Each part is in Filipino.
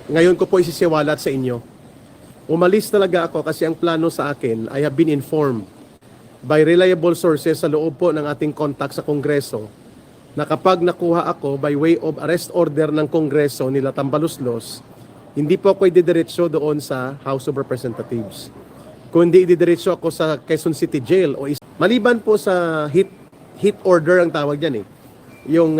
ngayon ko po isisiwalat sa inyo. Umalis talaga ako kasi ang plano sa akin, I have been informed by reliable sources sa loob po ng ating contact sa Kongreso na kapag nakuha ako by way of arrest order ng Kongreso nila Tambaluslos, hindi po ako ididiretso doon sa House of Representatives. Kundi ididiretso ako sa Quezon City Jail maliban po sa hit order ang tawag diyan eh. Yung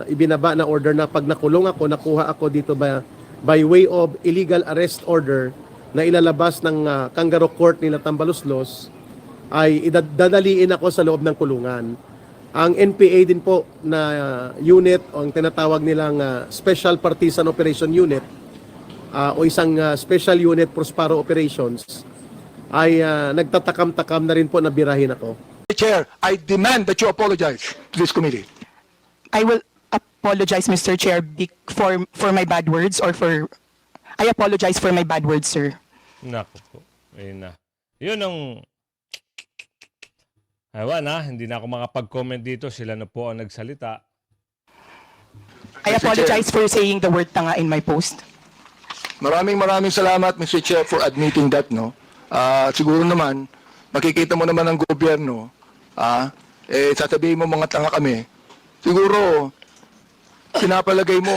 ibinaba na order na pag nakulong ako, nakuha ako dito by way of illegal arrest order na ilalabas ng Kangaroo Court nila Tambaluslos, ay dadaliin ako sa loob ng kulungan. Ang NPA din po na unit o ang tinatawag nilang Special Partisan Operation Unit o isang Special Unit Prospero Operations ay nagtatakam-takam na rin po na birahin ako. Chair, I demand that you apologize to this committee. I will apologize, Mr. Chair, for my bad words I apologize for my bad words, sir. Naku po. Ayun na. Yun ang... Ewan na, hindi na ako makapag-comment dito. Sila na po ang nagsalita. I apologize for saying the word tanga in my post. Maraming salamat, Mr. Chair, for admitting that, no? Siguro naman, makikita mo naman ang gobyerno, sasabihin mo mga tanga kami. Siguro, pinapalagay mo,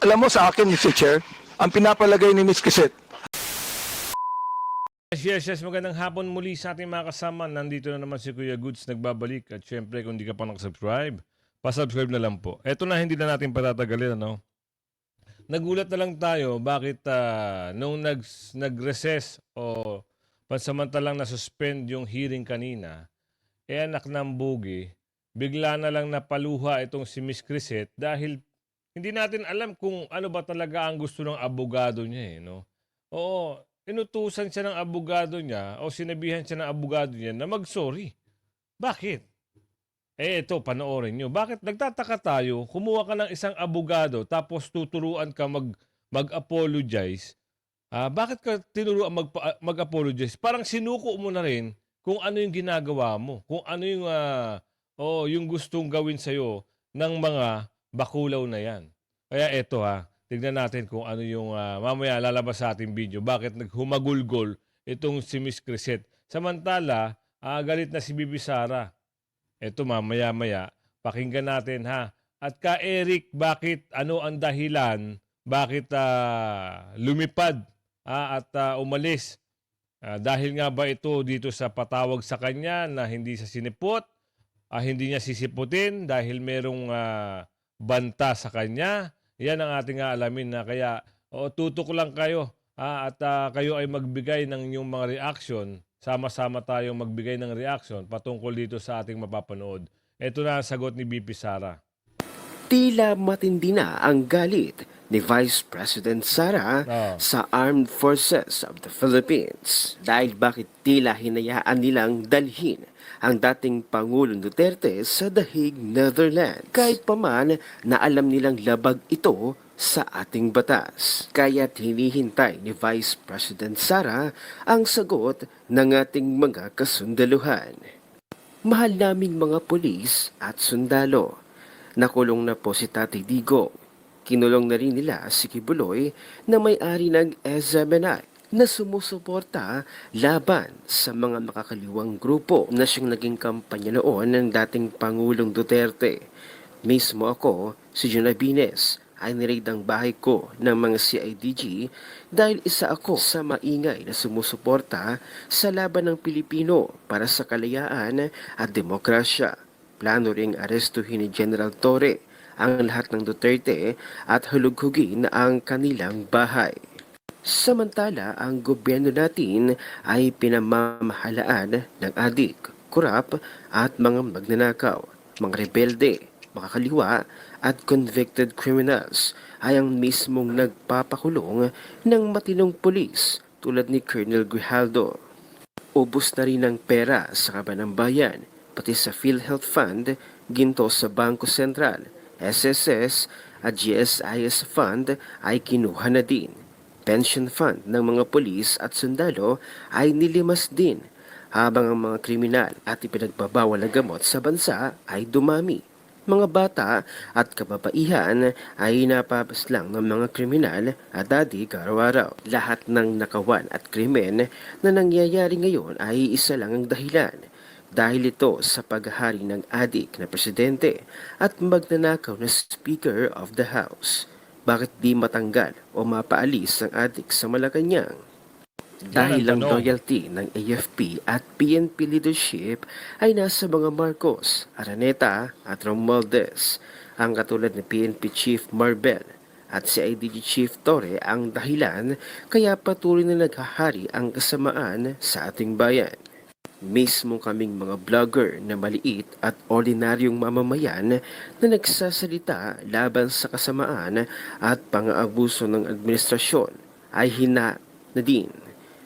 alam mo sa akin, Mr. Chair, ang pinapalagay ni Ms. Kiset. Yes, magandang hapon muli sa ating mga kasama. Nandito na naman si Kuya Goods nagbabalik. At syempre, kung di ka pa nakasubscribe, pasubscribe na lang po. Eto na, hindi na natin patatagalin, ano? Nagulat na lang tayo bakit nung nag-recess o pansamantalang na-suspend yung hearing kanina, anak ng bugi, bigla na lang napaluha itong si Miss Crisette dahil hindi natin alam kung ano ba talaga ang gusto ng abogado niya, no? Oo, inutusan siya ng abogado niya o sinabihan siya ng abogado niya na mag-sorry. Bakit? Ito, panoorin nyo. Bakit nagtataka tayo, kumuha ka ng isang abogado tapos tuturuan ka mag-apologize? Bakit ka tinuruan mag-apologize? Parang sinuko mo na rin kung ano yung ginagawa mo. Kung ano yung, yung gustong gawin sa'yo ng mga bakulaw na yan. Kaya ito tignan natin kung ano yung mamaya lalabas sa ating video. Bakit naghumagulgol itong si Miss Crisette? Samantala, galit na si Bibi Sara. Ito mamaya-maya, pakinggan natin At ka Eric, bakit ano ang dahilan? Bakit lumipad at umalis? Dahil nga ba ito dito sa patawag sa kanya na hindi sa sinipot? Hindi niya sisiputin dahil merong banta sa kanya? Yan ang ating alamin na kaya tutok lang kayo at kayo ay magbigay ng inyong mga reaction. Sama-sama tayong magbigay ng reaction patungkol dito sa ating mapapanood. Ito na ang sagot ni BP Sara. Tila matindi na ang galit ni Vice President Sara sa Armed Forces of the Philippines. Dahil bakit tila hinayaan nilang dalhin ang dating Pangulong Duterte sa The Hague, Netherlands. Kahit paman na alam nilang labag ito sa ating batas. Kaya't hinihintay ni Vice President Sara ang sagot ng ating mga kasundaluhan. Mahal naming mga pulis at sundalo. Nakulong na po si Tatay Digong. Kinulong na rin nila si Kibuloy na may-ari ng SMNI na sumusuporta laban sa mga makakaliwang grupo na siyang naging kampanya noon ng dating Pangulong Duterte. Mismo ako, si John Abines, ay niraid ang bahay ko ng mga CIDG dahil isa ako sa maingay na sumusuporta sa laban ng Pilipino para sa kalayaan at demokrasya. Plano ring arestuhin ni General Torre ang lahat ng Duterte at hulughugin ang kanilang bahay. Samantala, ang gobyerno natin ay pinamamahalaan ng adik, kurap at mga magnanakaw, mga rebelde, makakaliwa at convicted criminals ay ang mismong nagpapakulong ng matinong pulis tulad ni Colonel Grijaldo. Ubos na rin ang pera sa kaban ng bayan, pati sa PhilHealth Fund, ginto sa Bangko Sentral, SSS at GSIS Fund ay kinuha na din. Pension fund ng mga pulis at sundalo ay nilimas din, habang ang mga kriminal at ipinagbabawal na gamot sa bansa ay dumami. Mga bata at kababaihan ay napapaslang ng mga kriminal at adik araw-araw. Lahat ng nakawan at krimen na nangyayari ngayon ay isa lang ang dahilan. Dahil ito sa paghahari ng adik na presidente at magnanakaw na Speaker of the House. Bakit di matanggal o mapaalis ang adik sa Malacanang? Dahil ang tanong. loyalty ng AFP at PNP leadership ay nasa mga Marcos, Araneta at Romualdez. Ang katulad ni PNP Chief Marbel at si IDG Chief Torre ang dahilan kaya patuloy na naghahari ang kasamaan sa ating bayan. Mismo kaming mga vlogger na maliit at ordinaryong mamamayan na nagsasalita laban sa kasamaan at pang-aabuso ng administrasyon ay hina na din.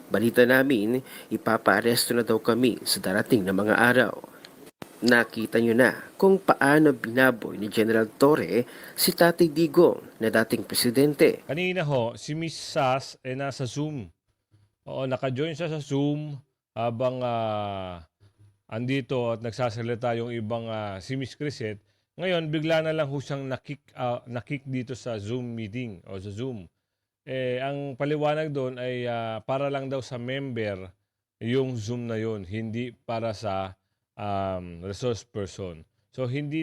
Balita namin, ipapaaresto na daw kami sa darating na mga araw. Nakita nyo na kung paano binaboy ni General Torre si Tatay Digong na dating presidente. Kanina ho, si Miss Sas nasa Zoom. Oo, naka-join siya sa Zoom habang andito at nagsasalita yung ibang si Miss Crisette. Ngayon, bigla na lang ho siyang nakick dito sa Zoom meeting o sa Zoom. Ang paliwanag doon ay para lang daw sa member yung Zoom na yun, hindi para sa resource person. So hindi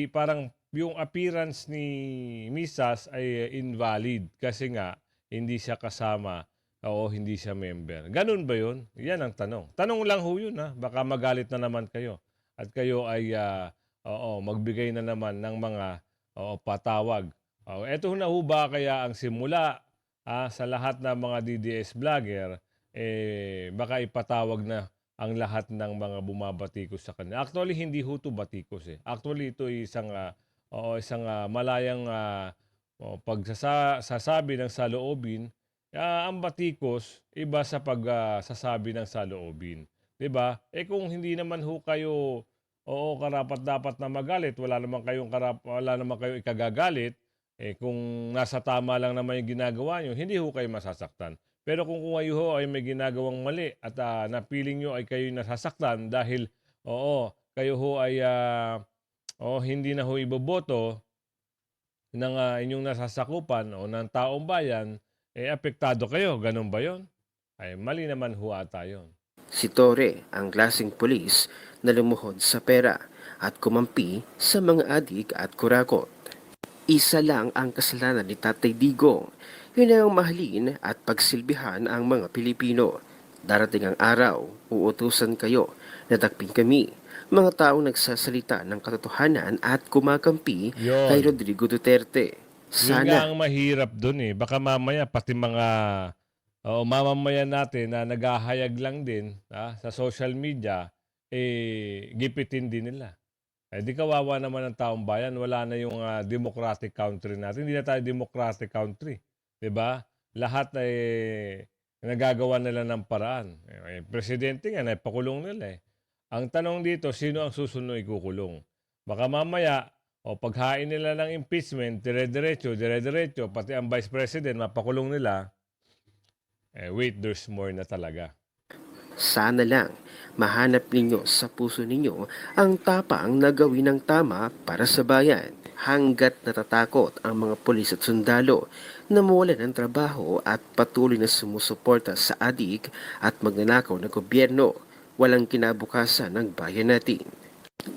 parang yung appearance ni Misas ay invalid kasi nga hindi siya kasama o hindi siya member. Ganun ba yun? Yan ang tanong. Tanong lang ho yun ha. Baka magalit na naman kayo. At kayo ay magbigay na naman ng mga patawag. Eto na ho ba kaya ang simula sa lahat ng mga DDS vlogger, baka ipatawag na ang lahat ng mga bumabatikos sa kanya. Actually, hindi ho ito batikos. Actually, ito ay isang malayang pagsasabi ng saloobin. Ang batikos, iba sa pagsasabi ng saloobin. 'Di ba? Kung hindi naman ho kayo karapat-dapat na magalit, wala naman kayong ikagagalit, kung nasa tama lang naman yung ginagawa nyo, hindi ho kayo masasaktan. Pero kung kayo ho ay may ginagawang mali at napiling nyo ay kayo nasasaktan dahil kayo ho ay hindi na ho iboboto ng inyong nasasakupan o ng taong bayan, apektado kayo. Ganun ba yon? Ay mali naman ho ata yun. Si Torre ang klaseng pulis na lumuhod sa pera at kumampi sa mga adik at kurakot. Isa lang ang kasalanan ni Tatay Digong. Yun ang mahalin at pagsilbihan ang mga Pilipino. Darating ang araw, uutusan kayo na dakpin kami, mga taong nagsasalita ng katotohanan at kumakampi Yun. kay Rodrigo Duterte. Yun nga Sana ang mahirap dun. Baka mamaya pati mga mamamayan natin na naghahayag lang din sa social media, gipitin din nila. Di kawawa naman ang taong bayan. Wala na yung democratic country natin. Hindi na tayo democratic country. 'Di ba? Lahat ay nagagawa nila ng paraan. Presidente nga, naipakulong nila. Ang tanong dito, sino ang susunod ikukulong? Baka mamaya, paghain nila ng impeachment, dire-diretso, pati ang vice president, mapakulong nila. Wait, there's more na talaga. Sana lang mahanap ninyo sa puso ninyo ang tapang na gawin ng tama para sa bayan. Hanggat natatakot ang mga pulis at sundalo na mawalan ng trabaho at patuloy na sumusuporta sa adik at magnanakaw na gobyerno, walang kinabukasan ng bayan natin.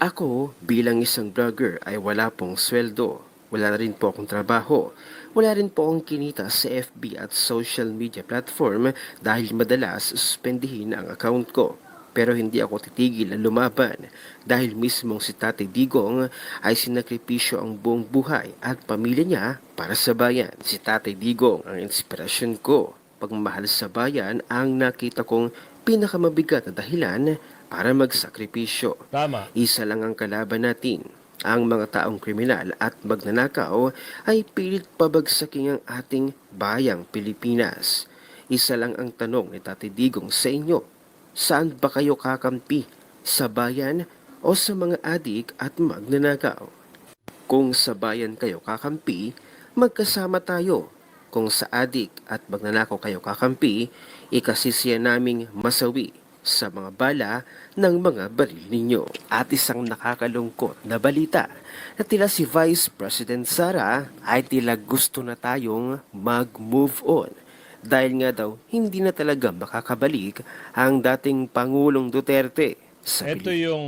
Ako bilang isang vlogger ay wala pong sweldo, wala na rin po akong trabaho, wala rin po akong kinita sa FB at social media platform dahil madalas suspendihin ang account ko. Pero hindi ako titigil na lumaban dahil mismong si Tatay Digong ay sinakripisyo ang buong buhay at pamilya niya para sa bayan. Si Tatay Digong ang inspirasyon ko. Pagmamahal sa bayan ang nakita kong pinakamabigat na dahilan para magsakripisyo. Tama. Isa lang ang kalaban natin. Ang mga taong kriminal at magnanakaw ay pilit pabagsaking ang ating bayang Pilipinas. Isa lang ang tanong ni Tatay Digong sa inyo. Saan ba kayo kakampi? Sa bayan o sa mga adik at magnanakaw? Kung sa bayan kayo kakampi, magkasama tayo. Kung sa adik at magnanakaw kayo kakampi, ikasisiya naming masawi. sa mga bala ng mga baril ninyo. At isang nakakalungkot na balita na tila si Vice President Sara ay tila gusto na tayong mag-move on. Dahil nga daw hindi na talaga makakabalik ang dating Pangulong Duterte sa Ito yung,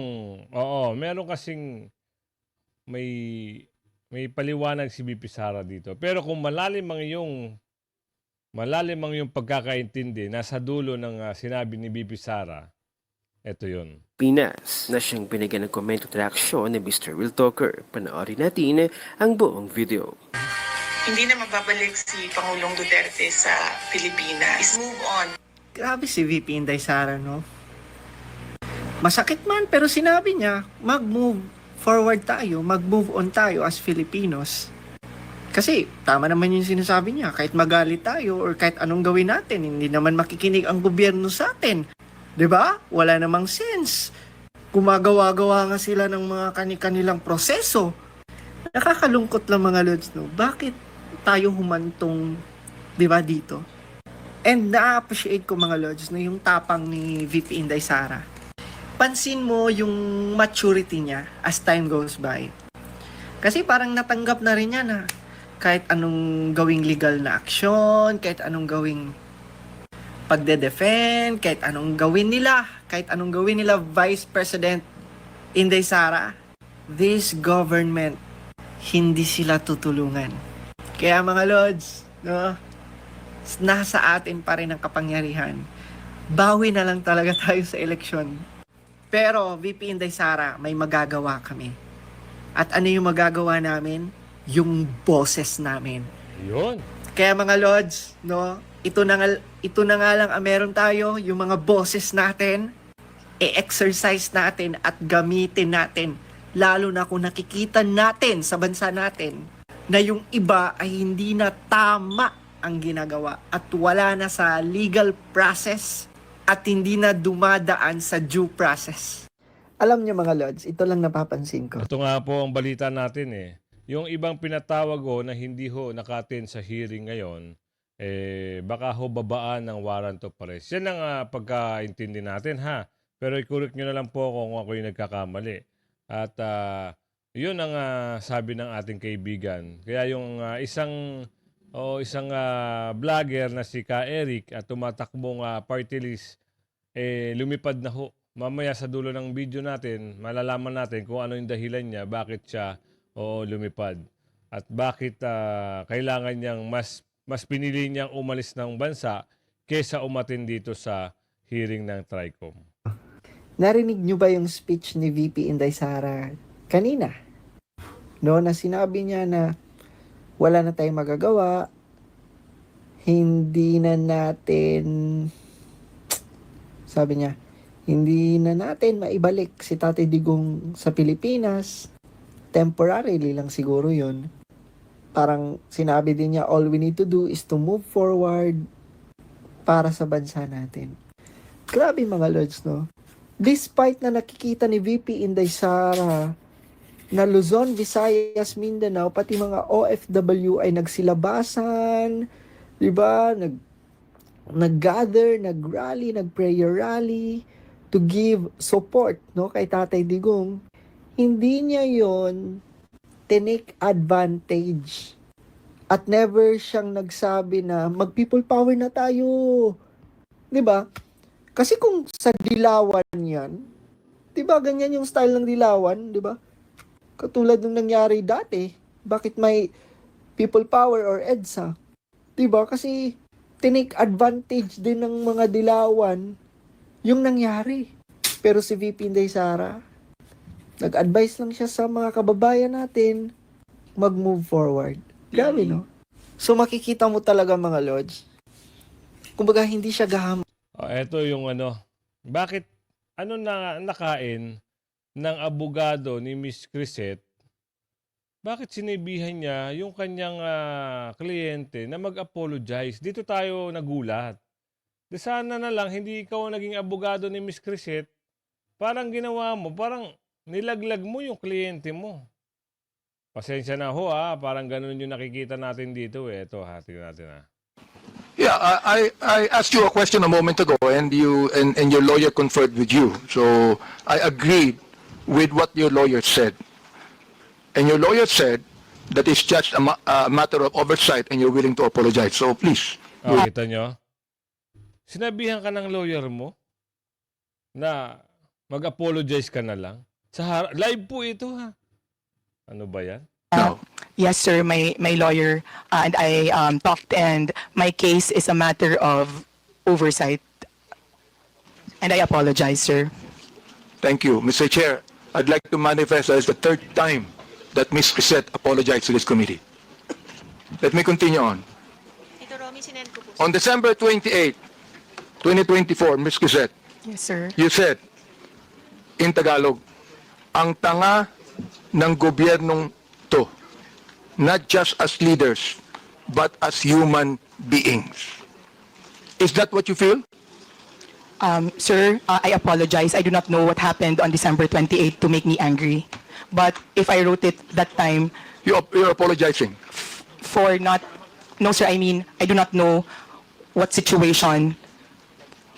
meron kasing may paliwanag si BP Sara dito. Pero kung malalim ang iyong pagkakaintindi, nasa dulo ng sinabi ni BP Sara, ito yun. Pinas na siyang binigyan ng komento at reaksyon ni Mr. Will Talker. Panoorin natin ang buong video. Hindi na mababalik si Pangulong Duterte sa Pilipinas. Move on. Grabe si VP Inday Sara, no? Masakit man, pero sinabi niya, mag-move forward tayo, mag-move on tayo as Filipinos. Kasi, tama naman yung sinasabi niya, kahit magalit tayo or kahit anong gawin natin, hindi naman makikinig ang gobyerno sa atin. 'Di ba? Wala namang sense. Gumagawa-gawa nga sila ng mga kanilang proseso. Nakakalungkot lang mga lods, no? Bakit tayo humantong, 'di ba, dito? And na-appreciate ko mga lods na yung tapang ni VP Inday Sara. Pansin mo yung maturity niya as time goes by. Kasi parang natanggap na rin niya na kahit anong gawing legal na aksyon, kahit anong gawing pagde-defend, kahit anong gawin nila Vice President Inday Sara, this government, hindi sila tutulungan. Kaya mga lods, no, nasa atin pa rin ang kapangyarihan. Bawi na lang talaga tayo sa eleksyon. Pero VP Inday Sara, may magagawa kami. At ano yung magagawa namin? Yung boses namin. Yun. Kaya mga lods, no, ito na nga lang ang meron tayo, yung mga boses natin, i-exercise natin at gamitin natin. Lalo na kung nakikita natin sa bansa natin na yung iba ay hindi na tama ang ginagawa at wala na sa legal process at hindi na dumadaan sa due process. Alam niyo mga lods, ito lang napapansin ko. Ito nga po ang balita natin eh. Yung ibang pinatawag na hindi nakatin sa hearing ngayon, baka babaan ng warrant of arrest. Yan ang pagkaintindi natin ha. Pero i-correct nyo na lang po kung ako yung nagkakamali. At yun ang sabi ng ating kaibigan. Kaya yung isang vlogger na si Ka Eric at tumatakbong party list, lumipad na ho. Mamaya sa dulo ng video natin, malalaman natin kung ano yung dahilan niya, bakit siya lumipad. At bakit kailangan niyang mas pinili niyang umalis ng bansa kesa umatin dito sa hearing ng TRICOM. Narinig nyo ba yung speech ni VP Inday Sara kanina? No, na sinabi niya na wala na tayong magagawa, hindi na natin, sabi niya, hindi na natin maibalik si Tatay Digong sa Pilipinas. Temporarily lang siguro yun. Parang sinabi din niya, all we need to do is to move forward para sa bansa natin. Grabe mga lords, no? Despite na nakikita ni VP Inday Sara na Luzon, Visayas, Mindanao, pati mga OFW ay nagsilabasan, di ba? Nag-gather, nag-rally, nag-prayer rally to give support, no, kay Tatay Digong. Hindi niya yon tinake advantage. At never siyang nagsabi na mag-people power na tayo. 'Di ba? Kasi kung sa Dilawan 'yan, 'di ba ganyan yung style ng Dilawan, 'di ba? Katulad nung nangyari dati, bakit may people power or EDSA? 'Di ba? Kasi tinake advantage din ng mga Dilawan yung nangyari. Pero si VP Inday Sara, nag-advise lang siya sa mga kababayan natin mag-move forward. Grabe, no? So makikita mo talaga mga lords, kumbaga hindi siya gaham. Ito yung bakit nakain ng abogado ni Miss Crisette, bakit sinibihan niya yung kanyang kliyente na mag-apologize? Dito tayo nagulat. De sana na lang hindi ikaw ang naging abogado ni Miss Crisette. Parang ginawa mo, parang nilaglag mo yung kliyente mo. Pasensya na ho parang ganun yung nakikita natin dito Ito tingnan natin Yeah, I asked you a question a moment ago, and your lawyer conferred with you. So I agreed with what your lawyer said. And your lawyer said that it's just a matter of oversight, and you're willing to apologize. So please. Oh, kita nyo? Sinabihan ka ng lawyer mo na mag-apologize ka na lang. Live po ito, ha? Ano ba yan? No. Yes, sir. My lawyer and I talked, and my case is a matter of oversight. And I apologize, sir. Thank you. Mr. Chair, I'd like to manifest as the third time that Ms. Crisette apologized to this committee. Let me continue on. Ito, Romy, sinend ko po. On December 28, 2024, Ms. Crisette, Yes, sir. you said, in Tagalog, ang tanga ng gobyernong to, not just as leaders, but as human beings. Is that what you feel? Sir, I apologize. I do not know what happened on December 28 to make me angry. But if I wrote it that time You're apologizing. for not... No, sir, I mean, I do not know what situation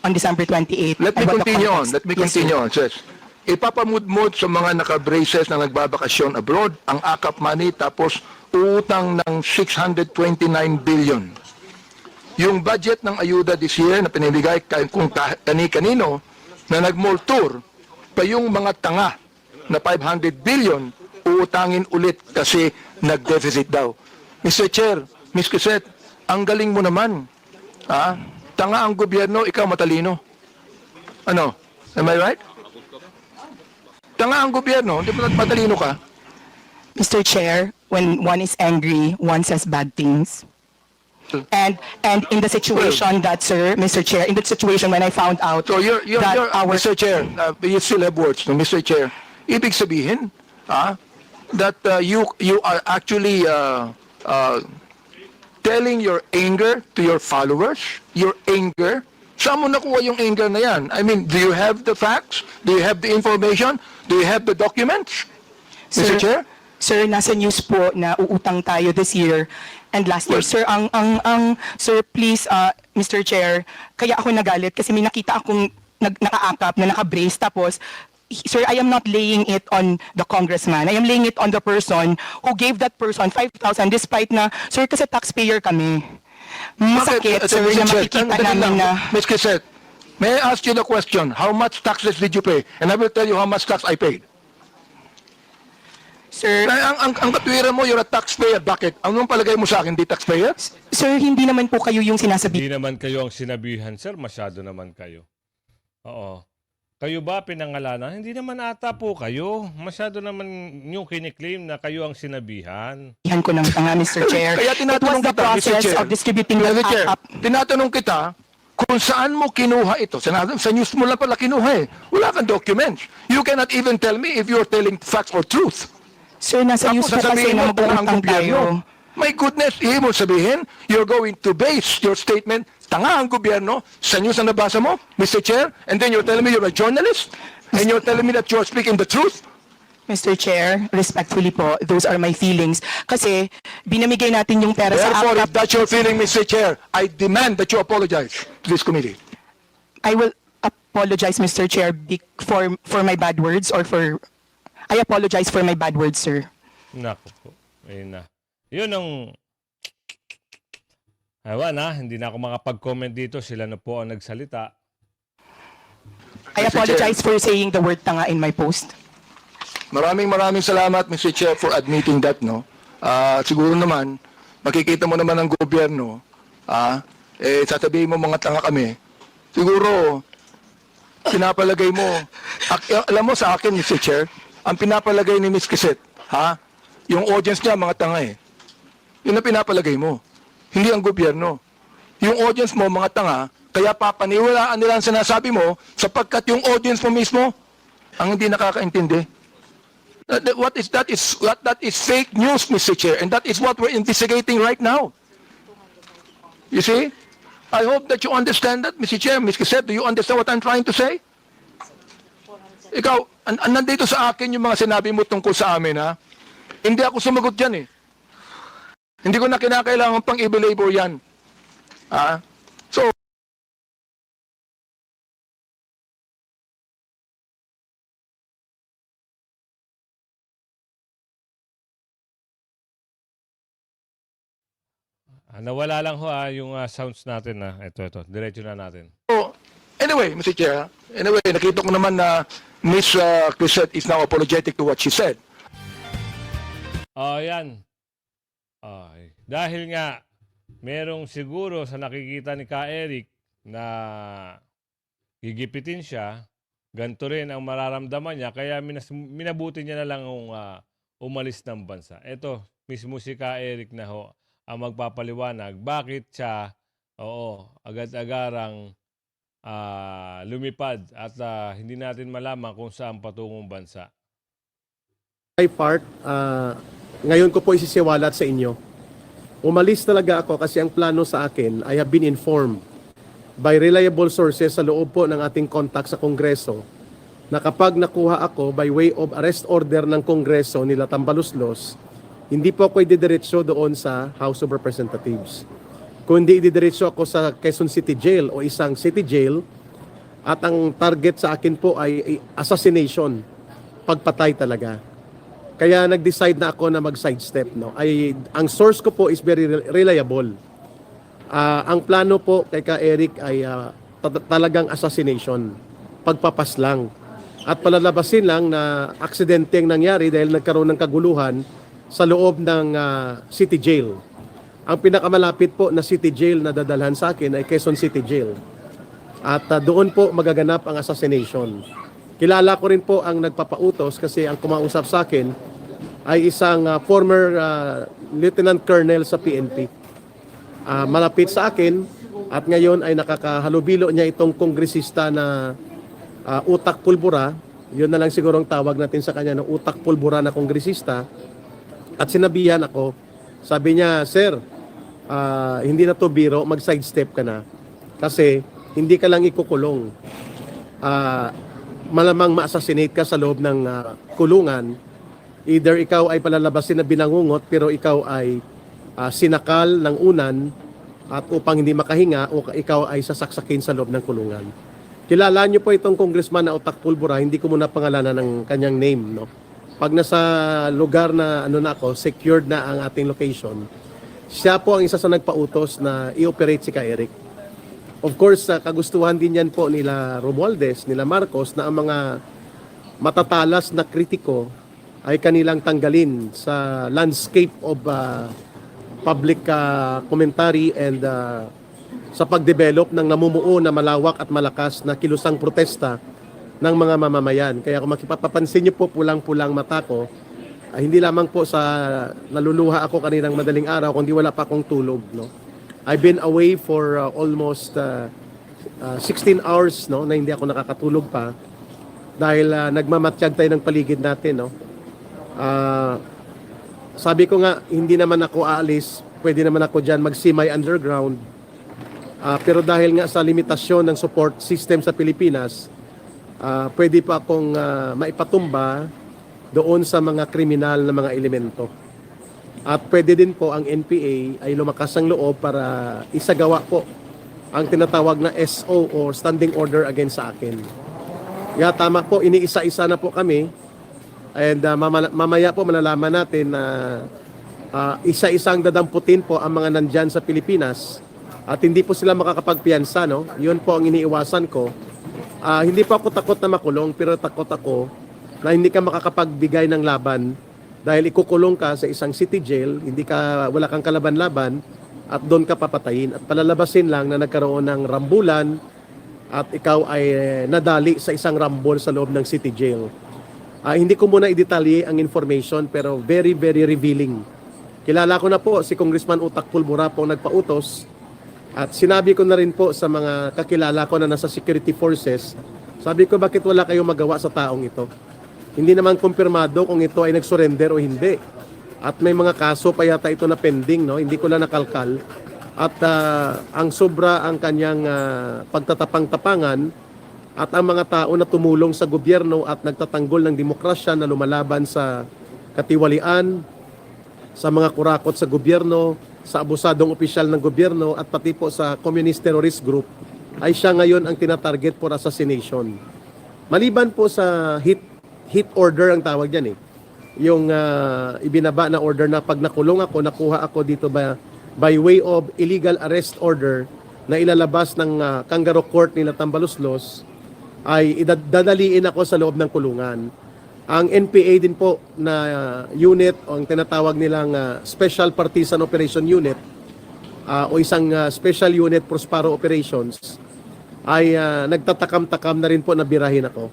on December 28. Let me and what the continue on. context. Let me Yes, sir. continue on, sis. Ipapamudmod sa mga naka-braces na nagbabakasyon abroad ang AKAP money tapos utang ng 629 billion. Yung budget ng ayuda this year na pinibigay kung kani-kanino na nag-mall tour pa yung mga tanga na 500 billion uutangin ulit kasi nag-deficit daw. Mr. Chair, Ms. Crisette, ang galing mo naman. Tanga ang gobyerno, ikaw matalino. Ano? Am I right? Tanga ang gobyerno, hindi mo matalino ka. Mr. Chair, when one is angry, one says bad things. And in the situation that, sir, Mr. Chair, in the situation when I found out So you're that Mr. Chair, you still have words, no, Mr. Chair. Ibig sabihin, that you are actually telling your anger to your followers, your anger. Saan mo nakuha yung anger na yan? I mean, do you have the facts? Do you have the information? Do you have the documents? Mr. Chair? Sir, nasa news po na uutang tayo this year and last year. Sir, sir, please, Mr. Chair, kaya ako nagalit kasi may nakita akong nakaakap na naka-brace tapos, sir, I am not laying it on the congressman. I am laying it on the person who gave that person 5,000 despite na, sir, kasi taxpayer kami. Masakit, sir, na makikita namin na... Ms. Crisette, may I ask you the question, how much taxes did you pay? And I will tell you how much tax I paid. Sir, Ang katwiran mo, you're a taxpayer. Bakit? Anong palagay mo sa akin, di taxpayer? sir, hindi naman po kayo yung sinasabi. Hindi naman kayo ang sinabihan, sir. Masyado naman kayo. Oo. Kayo ba pinangalanan? Hindi naman ata po kayo. Masyado naman yung kiniklaim na kayo ang sinabihan. Yan ko ng tanga, Mr. Chair. Kaya It was tinatanong the kita, Mr. process Chair. of distributing Mr. the Chair, up. tinatanong kita kung saan mo kinuha ito. Sa news mo lang pala kinuha eh. Wala kang documents. You cannot even tell me if you're telling facts or truth. Sir, nasa news po kasi sasabihin na mo, tanga ang mag-uutang tayo. gobyerno. My goodness, ibig mo sabihin, you're going to base your statement, tanga ang gobyerno, sa news na nabasa mo, Mr. Chair, and then you're telling me you're a journalist, and you're telling me that you're speaking the truth? Mr. Chair, respectfully po, those are my feelings. Kasi binamigay natin yung pera sa Therefore, if AKAP. that's your feeling, Mr. Chair, I demand that you apologize to this committee. I will apologize, Mr. Chair, for my bad words or for... I apologize for my bad words, sir. Naku po. Ayun na. Yun ang... Ewan na, hindi na ako makapag-comment dito. Sila na po ang nagsalita. I Mr. apologize for saying the word tanga in my post. Maraming salamat, Mr. Chair, for admitting that, no? Siguro naman, makikita mo naman ang gobyerno, sasabihin mo mga tanga kami. Siguro, pinapalagay mo, alam mo sa akin, Mr. Chair, ang pinapalagay ni Ms. Crisette, yung audience niya, mga tanga eh. Yun ang pinapalagay mo. Hindi ang gobyerno. Yung audience mo, mga tanga, kaya papaniwalaan nila ang sinasabi mo sapagkat yung audience mo mismo ang hindi nakakaintindi. That is fake news, Mr. Chair, and that is what we're investigating right now. You see? I hope that you understand that, Mr. Chair. Ms. Crisette, do you understand what I'm trying to say? Ikaw, nandito sa akin yung mga sinabi mo tungkol sa amin, ha? Hindi ako sumagot dyan, eh. Hindi ko na kinakailangan pang i-belabor yan. So, Nawala lang ho yung sounds natin na. Ito. Diretso na natin. anyway, Mr. Chair, nakita ko naman na Miss Crisette is now apologetic to what she said. Yan. Ay. Dahil nga, merong siguro sa nakikita ni Ka Eric na gigipitin siya, ganito rin ang mararamdaman niya, kaya minabuti niya na lang ang umalis ng bansa. Ito, mismo si Ka Eric na ho ang magpapaliwanag bakit siya, agad-agarang lumipad at hindi natin malaman kung saan patungong bansa. My part, ngayon ko po isisiwalat sa inyo. Umalis talaga ako kasi ang plano sa akin, I have been informed by reliable sources sa loob po ng ating contact sa Kongreso na kapag nakuha ako by way of arrest order ng Kongreso nila Tambaluslos, hindi po ako ididiretso doon sa House of Representatives. Kundi ididiretso ako sa Quezon City Jail o isang city jail at ang target sa akin po ay assassination, pagpatay talaga. Kaya nag-decide na ako na mag-sidestep. No? Ang source ko po is very reliable. Ang plano po kay Ka Eric ay talagang assassination, pagpapaslang. At palalabasin lang na aksidente ang nangyari dahil nagkaroon ng kaguluhan sa loob ng city jail. Ang pinakamalapit po na city jail na dadalhan sa akin ay Quezon City Jail. At doon po magaganap ang assassination. Kilala ko rin po ang nagpapautos kasi ang kumausap sa akin ay isang former Lieutenant Colonel sa PNP. Malapit sa akin at ngayon ay nakakahalubilo niya itong kongresista na utak pulbura. Yun na lang siguro ang tawag natin sa kanya ng utak pulbura na kongresista. At sinabihan ako, sabi niya, Sir, hindi na to biro, mag-sidestep ka na. Kasi hindi ka lang ikukulong. Malamang ma-assassinate ka sa loob ng kulungan. Either ikaw ay palalabasin na binangungot pero ikaw ay sinakal ng unan at upang hindi makahinga o ikaw ay sasaksakin sa loob ng kulungan. Kilala niyo po itong congressman na utak pulbura, hindi ko muna pangalanan ng kanyang name, no? Pag nasa lugar na secured na ang ating location, siya po ang isa sa nagpautos na i-operate si Ka Eric. Of course, kagustuhan din yan po nila Romualdez, nila Marcos na ang mga matatalas na kritiko ay kanilang tanggalin sa landscape of public commentary and sa pagdevelop ng namumuo na malawak at malakas na kilusang protesta ng mga mamamayan. Kaya kung makipapapansin niyo po pulang-pulang mata ko, hindi lamang po sa naluluha ako kaninang madaling araw, kundi wala pa akong tulog. No? I've been away for almost 16 hours na hindi ako nakakatulog pa dahil nagmamatsyag tayo ng paligid natin. No? Sabi ko nga, hindi naman ako aalis, pwede naman ako dyan magsimay underground. Pero dahil nga sa limitasyon ng support system sa Pilipinas, pwede pa akong maipatumba doon sa mga kriminal na mga elemento. At pwede din po ang NPA ay lumakas ang loob para isagawa po ang tinatawag na SO or Standing Order against sa akin. Kaya tama po, iniisa-isa na po kami and mamaya po malalaman natin na isa-isang dadamputin po ang mga nandyan sa Pilipinas at hindi po sila makakapagpiyansa. No? Yun po ang iniiwasan ko. Hindi po ako takot na makulong pero takot ako na hindi ka makakapagbigay ng laban dahil ikukulong ka sa isang city jail, wala kang kalaban-laban at doon ka papatayin at palalabasin lang na nagkaroon ng rambulan at ikaw ay nadali sa isang rambol sa loob ng city jail. Hindi ko muna i-detalye ang information pero very very revealing. Kilala ko na po si Congressman Utak Pulbura po nagpautos. At sinabi ko na rin po sa mga kakilala ko na nasa security forces, sabi ko bakit wala kayong magawa sa taong ito? Hindi naman kumpirmado kung ito ay nag-surrender o hindi. At may mga kaso pa yata ito na pending, no? Hindi ko lang nakalkal. At ang sobra ang kanyang pagtatapang-tapangan at ang mga tao na tumulong sa gobyerno at nagtatanggol ng demokrasya na lumalaban sa katiwalian, sa mga kurakot sa gobyerno, sa abusadong opisyal ng gobyerno at pati po sa communist terrorist group, ay siya ngayon ang tinatarget for assassination. Maliban po sa hit order ang tawag dyan eh. Yung ibinaba na order na pag nakulong ako, nakuha ako dito by way of illegal arrest order na ilalabas ng Kangaroo Court nila Tambaluslos, ay dadaliin ako sa loob ng kulungan. Ang NPA din po na unit o ang tinatawag nilang Special Partisan Operation Unit o isang Special Unit Prospero Operations ay nagtatakam-takam na rin po na birahin ako.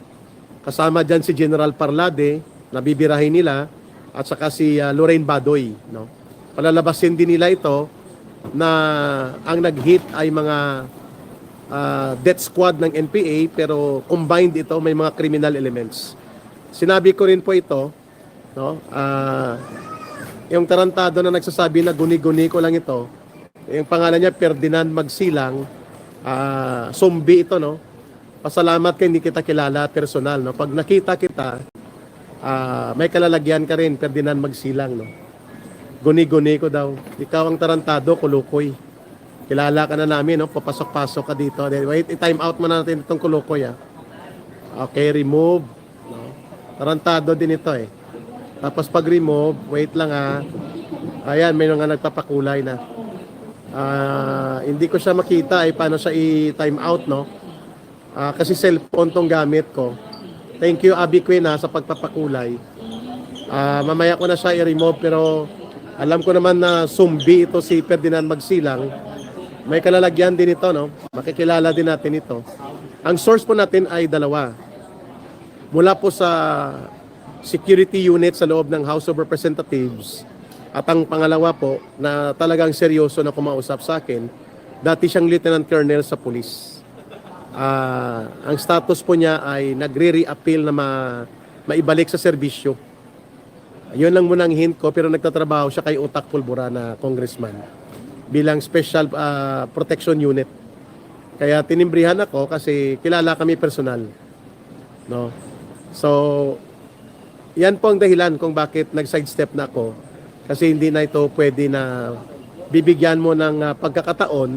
Kasama dyan si General Parlade na bibirahin nila at saka si Lorraine Badoy. No? Palalabasin din nila ito na ang nag-hit ay mga death squad ng NPA pero combined ito, may mga criminal elements. Sinabi ko rin po ito, no? Yung tarantado na nagsasabi na guni-guni ko lang ito, yung pangalan niya Ferdinand Magsilang, zombie ito, no? Pasalamat ka, hindi kita kilala personal, no? Pag nakita kita, may kalalagyan ka rin, Ferdinand Magsilang, no? Guni-guni ko daw. Ikaw ang tarantado, kulukoy. Kilala ka na namin, no? Papasok-pasok ka dito. Wait, i-time out mo na natin itong kulukoy, ah. Okay, remove. No? Tarantado din ito, eh. Tapos pag-remove, wait lang, ah. Ayan, may mga nagpapakulay na. Hindi ko siya makita, eh, paano siya i-time out, no? Kasi cellphone tong gamit ko. Thank you, Abby Queen, ha, sa pagpapakulay. Mamaya ko na siya i-remove, pero alam ko naman na zombie ito si Ferdinand Magsilang. May kalalagyan din ito, no? Makikilala din natin ito. Ang source po natin ay dalawa. Mula po sa security unit sa loob ng House of Representatives. At ang pangalawa po, na talagang seryoso na kumausap sa akin, dati siyang Lieutenant Colonel sa police. Ang status po niya ay nagre-reappeal na maibalik sa serbisyo. Yun lang muna ang hint ko, pero nagtatrabaho siya kay Utak Pulbura na congressman bilang Special Protection Unit. Kaya tinimbrihan ako kasi kilala kami personal. No? So, yan po ang dahilan kung bakit nag-sidestep na ako. Kasi hindi na ito pwede na bibigyan mo ng pagkakataon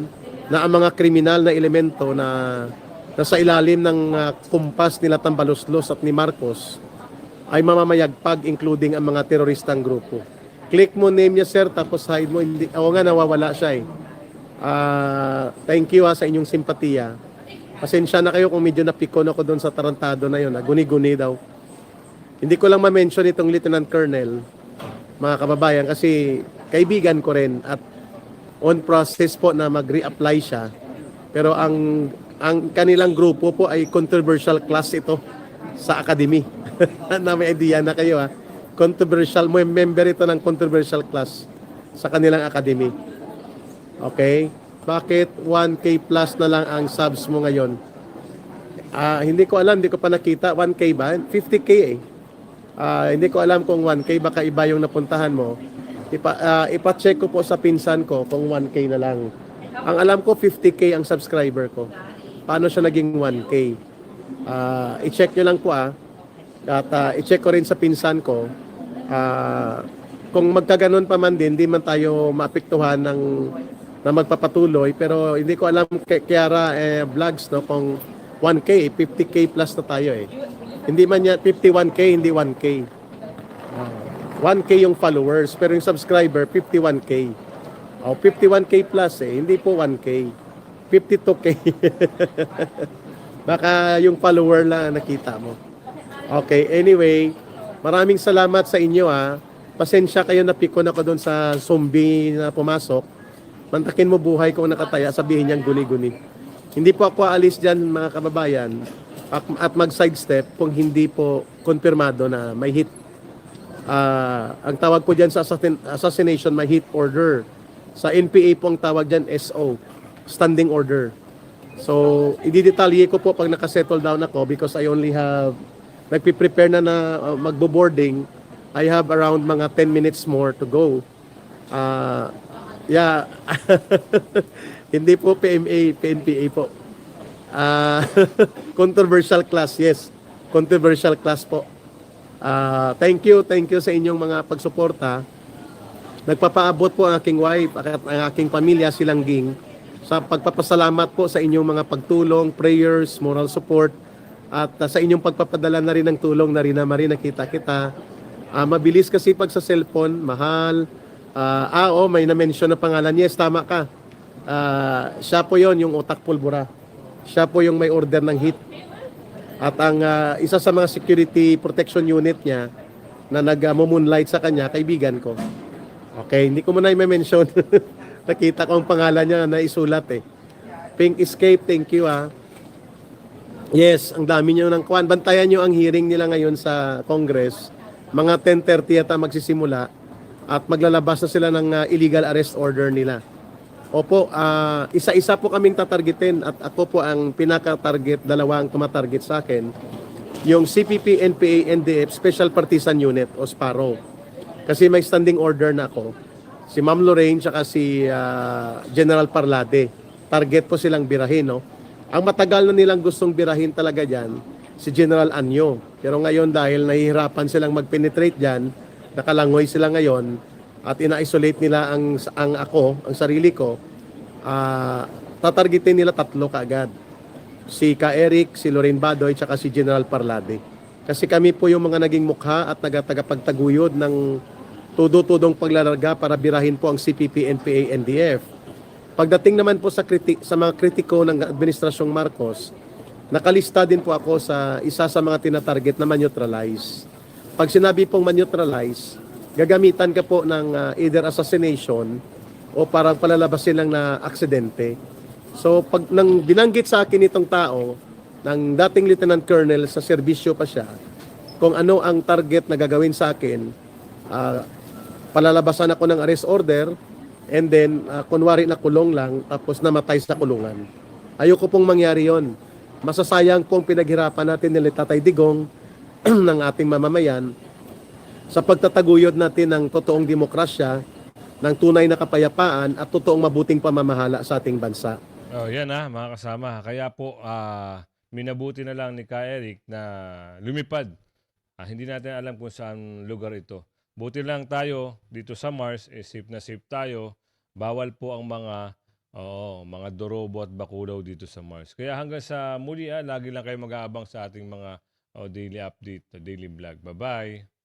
na ang mga kriminal na elemento na nasa ilalim ng kumpas nila Tambaluslos at ni Marcos ay mamamayagpag, including ang mga teroristang grupo. Click mo name niya, sir, tapos hide mo. Hindi, nga, nawawala siya eh. Thank you sa inyong simpatiya. Pasensya na kayo kung medyo napikon ako doon sa tarantado na yun. Guni-guni daw. Hindi ko lang ma-mention itong Lieutenant Colonel, mga kababayan, kasi kaibigan ko rin at on process po na mag-reapply siya. Pero ang kanilang grupo po ay controversial class ito sa academy. Na may idea na kayo, ha. Controversial, member ito ng controversial class sa kanilang academy. Okay? Bakit 1K plus na lang ang subs mo ngayon? Hindi ko alam, hindi ko pa nakita. 1K ba? 50K eh. Hindi ko alam kung 1K, baka iba yung napuntahan mo. Ipa-check ko po sa pinsan ko kung 1K na lang. Ang alam ko, 50K ang subscriber ko. Paano siya naging 1K? I-check nyo lang po At i-check ko rin sa pinsan ko. Kung magkaganon pa man din, hindi man tayo maapektuhan na magpapatuloy. Pero hindi ko alam Kiara vlogs, no, kung 1K, 50K plus na tayo eh. Hindi man niya 51K, hindi 1K. 1K yung followers, pero yung subscriber 51K. 51K plus eh, hindi po 1K. 52K. Baka yung follower lang nakita mo. Okay, anyway, maraming salamat sa inyo Pasensya kayo, napikon ako doon sa zombie na pumasok. Mantakin mo buhay kung nakataya, sabihin niyang guni-guni. Hindi po ako aalis dyan, mga kababayan, at mag-sidestep kung hindi po konfirmado na may hit. Ang tawag po dyan sa assassination, may hit order. Sa NPA po ang tawag dyan, SO, standing order. So, i-detalye ko po pag nakasettle down ako because I only have, nagpiprepare na magbo-boarding. I have around mga 10 minutes more to go. Yeah. Hindi po PMA, PNPA po. Controversial class, yes. Controversial class po. Thank you sa inyong mga pagsuporta. Nagpapaabot po ang aking wife at ang aking pamilya silang ging sa pagpapasalamat po sa inyong mga pagtulong, prayers, moral support, at sa inyong pagpapadala na rin ng tulong na rin na nakita kita. Mabilis kasi pag sa cellphone, mahal. May na-mention na pangalan. Yes, tama ka. Siya po yon yung Utak Pulbura. Siya po yung may order ng hit. At ang isa sa mga security protection unit niya na nag-moonlight sa kanya, kaibigan ko. Okay, hindi ko muna i-mention. Nakita ko ang pangalan niya na isulat eh. Pink Escape, thank you Yes, ang dami niyo ng kwan. Bantayan niyo ang hearing nila ngayon sa Congress. Mga 10:30 yata magsisimula at maglalabas na sila ng illegal arrest order nila. Opo, isa-isa po kaming tatargetin at ako po ang pinaka-target, dalawa ang tumatarget sa akin. Yung CPP, NPA, NDF, Special Partisan Unit o SPARO. Kasi may standing order na ako. Si Ma'am Lorraine tsaka si General Parlade. Target po silang birahin, no? Ang matagal na nilang gustong birahin talaga dyan, si General Anyo. Pero ngayon dahil nahihirapan silang mag-penetrate dyan, nakalangoy sila ngayon, at ina-isolate nila ang sarili ko, tatargetin nila 3 kaagad. Si Ka Eric, si Lorraine Badoy, tsaka si General Parlade. Kasi kami po yung mga naging mukha at tagapagtaguyod ng tudo-tudong paglalarga para birahin po ang CPP, NPA, NDF. Pagdating naman po sa mga kritiko ng Administrasyong Marcos, nakalista din po ako sa isa sa mga tinatarget na man-neutralize. Pag sinabi pong man-neutralize, gagamitan ka po ng either assassination o parang palalabasin lang na aksidente. So pag nang binanggit sa akin itong tao, ng dating Lieutenant Colonel sa serbisyo pa siya, kung ano ang target na gagawin sa akin, palalabasan ako ng arrest order, and then kunwari na kulong lang, tapos namatay sa kulungan. Ayoko pong mangyari yon. Masasayang pong pinaghirapan natin ni Tatay Digong ng ating mamamayan sa pagtataguyod natin ng totoong demokrasya, ng tunay na kapayapaan at totoong mabuting pamamahala sa ating bansa. Yan mga kasama. Kaya po, minabuti na lang ni Ka Eric na lumipad. Hindi natin alam kung saan lugar ito. Buti lang tayo dito sa Mars, safe na safe tayo. Bawal po ang mga dorobo at bakulaw dito sa Mars. Kaya hanggang sa muli, lagi lang kayo mag-aabang sa ating mga daily update, daily vlog. Bye-bye!